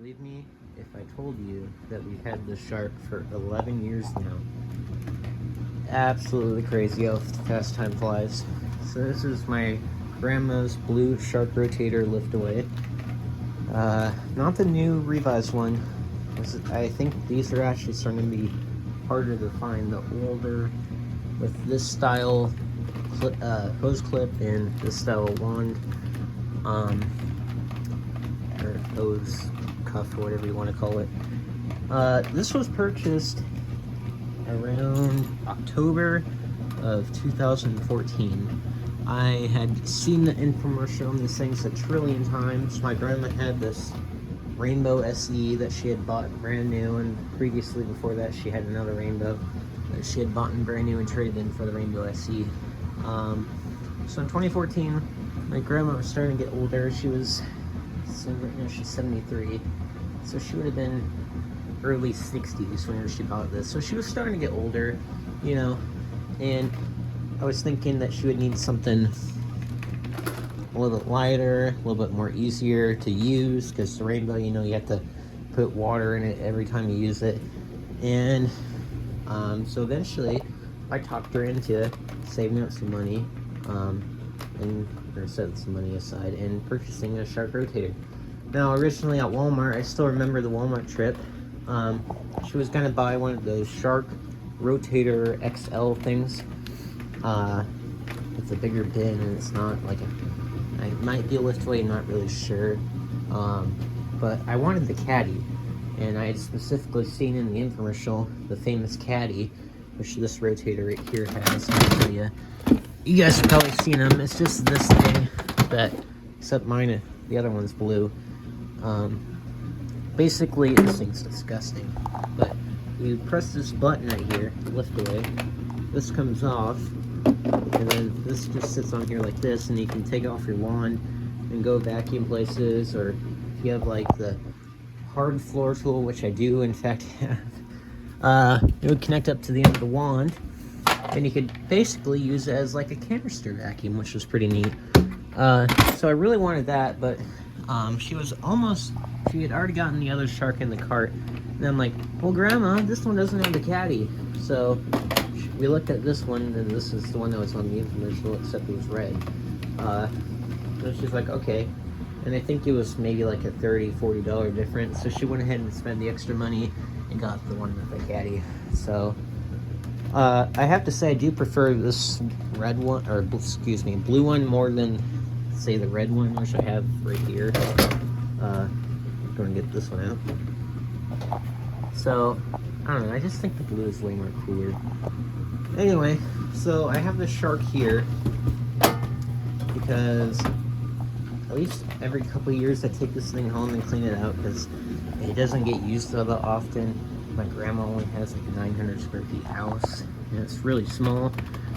believe me if I told you that we've had this shark for 11 years now? Absolutely crazy how fast time flies. So this is my grandma's blue shark rotator lift away. Not the new revised one. I think these are actually starting to be harder to find. The older, with this style hose clip and this style wand, or hose cuff, or whatever you want to call it. This was purchased around October of 2014. I had seen the infomercial on these things a trillion times. My grandma had this Rainbow SE that she had bought brand new, and previously before that she had another Rainbow that she had bought brand new and traded in for the Rainbow SE. So in 2014, my grandma was starting to get older. She's 73, so she would have been early 60s whenever she bought this. So she was starting to get older, you know, and I was thinking that she would need something a little bit lighter, a little bit more easier to use, because the Rainbow, you know, you have to put water in it every time you use it. And so eventually I talked her into saving up some money, or set some money aside and purchasing a shark rotator. Now, originally at Walmart, I still remember the Walmart trip. She was gonna buy one of those shark rotator XL things. It's a bigger bin, and it's not like it might be a lift weight, not really sure. But I wanted the caddy, and I had specifically seen in the infomercial the famous caddy, which this rotator right here has. I'll show you. You guys have probably seen them. It's just this thing, except mine, the other one's blue. Basically, this thing's disgusting. But you press this button right here, lift away. This comes off, and then this just sits on here like this, and you can take off your wand and go vacuum places, or if you have like the hard floor tool, which I do in fact have, it would connect up to the end of the wand, and you could basically use it as like a canister vacuum, which was pretty neat. So I really wanted that, but she had already gotten the other shark in the cart, and I'm like, well, Grandma, this one doesn't have the caddy. So we looked at this one, and this is the one that was on the infomercial, except it was red. So she's like, okay. And I think it was maybe like a $30, $40 difference. So she went ahead and spent the extra money and got the one with the caddy. So I have to say I do prefer this red one, or excuse me, blue one more than, say, the red one, which I have right here. I'm going to get this one out. So I don't know, I just think the blue is way more cooler. Anyway, so I have this shark here because at least every couple of years I take this thing home and clean it out, because it doesn't get used all that often. My grandma only has like a 900 square feet house, and it's really small,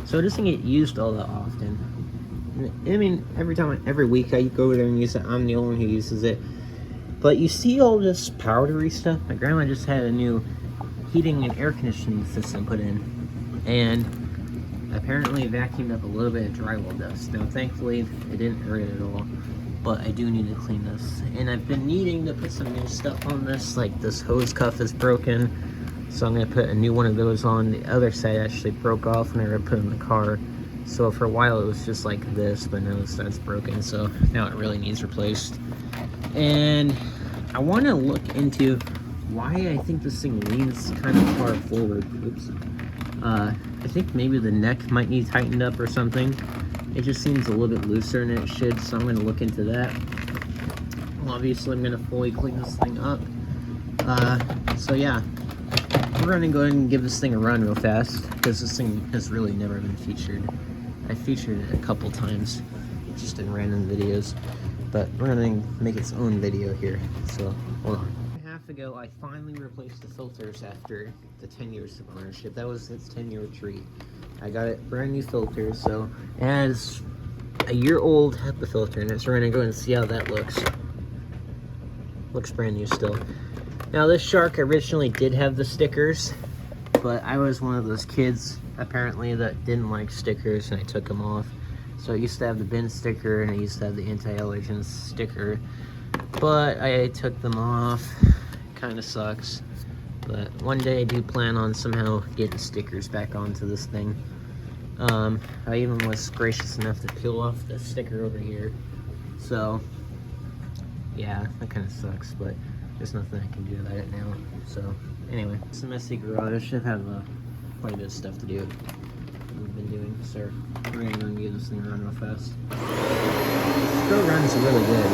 so it doesn't get used all that often. I mean, every week I go over there and use it. I'm the only one who uses it. But you see all this powdery stuff? My grandma just had a new heating and air conditioning system put in, and apparently vacuumed up a little bit of drywall dust. Now, thankfully, it didn't hurt it at all, but I do need to clean this. And I've been needing to put some new stuff on this, like this hose cuff is broken, so I'm gonna put a new one of those on. The other side actually broke off whenever I put it in the car. So for a while it was just like this, but now that's broken, so now it really needs replaced. And I want to look into why I think this thing leans kind of far forward. Oops. I think maybe the neck might need tightened up or something. It just seems a little bit looser than it should, so I'm going to look into that. Obviously, I'm going to fully clean this thing up. So yeah, we're going to go ahead and give this thing a run real fast, because this thing has really never been featured. I featured it a couple times, just in random videos, but we're going to make its own video here, so hold on. A half ago, I finally replaced the filters after the 10 years of ownership. That was its 10-year treat. I got it brand new filters, so it has a year old HEPA filter in it, so we're going to go and see how that looks. Looks brand new still. Now, this shark originally did have the stickers, but I was one of those kids, apparently, that didn't like stickers, and I took them off. So I used to have the bin sticker, and I used to have the anti-allergen sticker. but I took them off. Kind of sucks. But one day I do plan on somehow getting stickers back onto this thing. I even was gracious enough to peel off the sticker over here. So, yeah, that kind of sucks, but there's nothing I can do about it now. So, anyway, it's a messy garage. I've had quite a bit of stuff to do. We've been doing, so we're gonna go and get this thing around real fast. Still runs really good.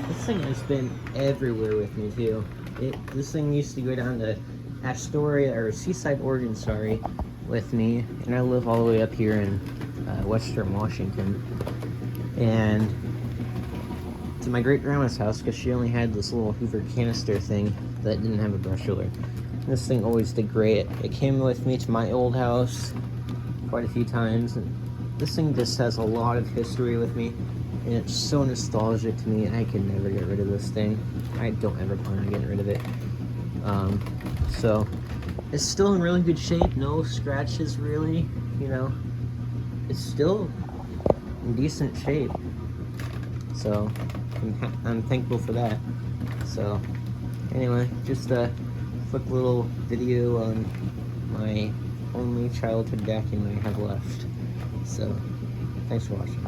This thing has been everywhere with me too. This thing used to go down to Astoria, or Seaside, Oregon, sorry, with me, and I live all the way up here in Western Washington. And to my great grandma's house, because she only had this little Hoover canister thing that didn't have a brush roller. This thing always did great. It came with me to my old house quite a few times, and this thing just has a lot of history with me. And it's so nostalgic to me, and I can never get rid of this thing. I don't ever plan on getting rid of it. So, it's still in really good shape, no scratches really, you know. It's still in decent shape. So, I'm thankful for that. So, anyway, just a quick little video on my only childhood vacuum I have left. So, thanks for watching.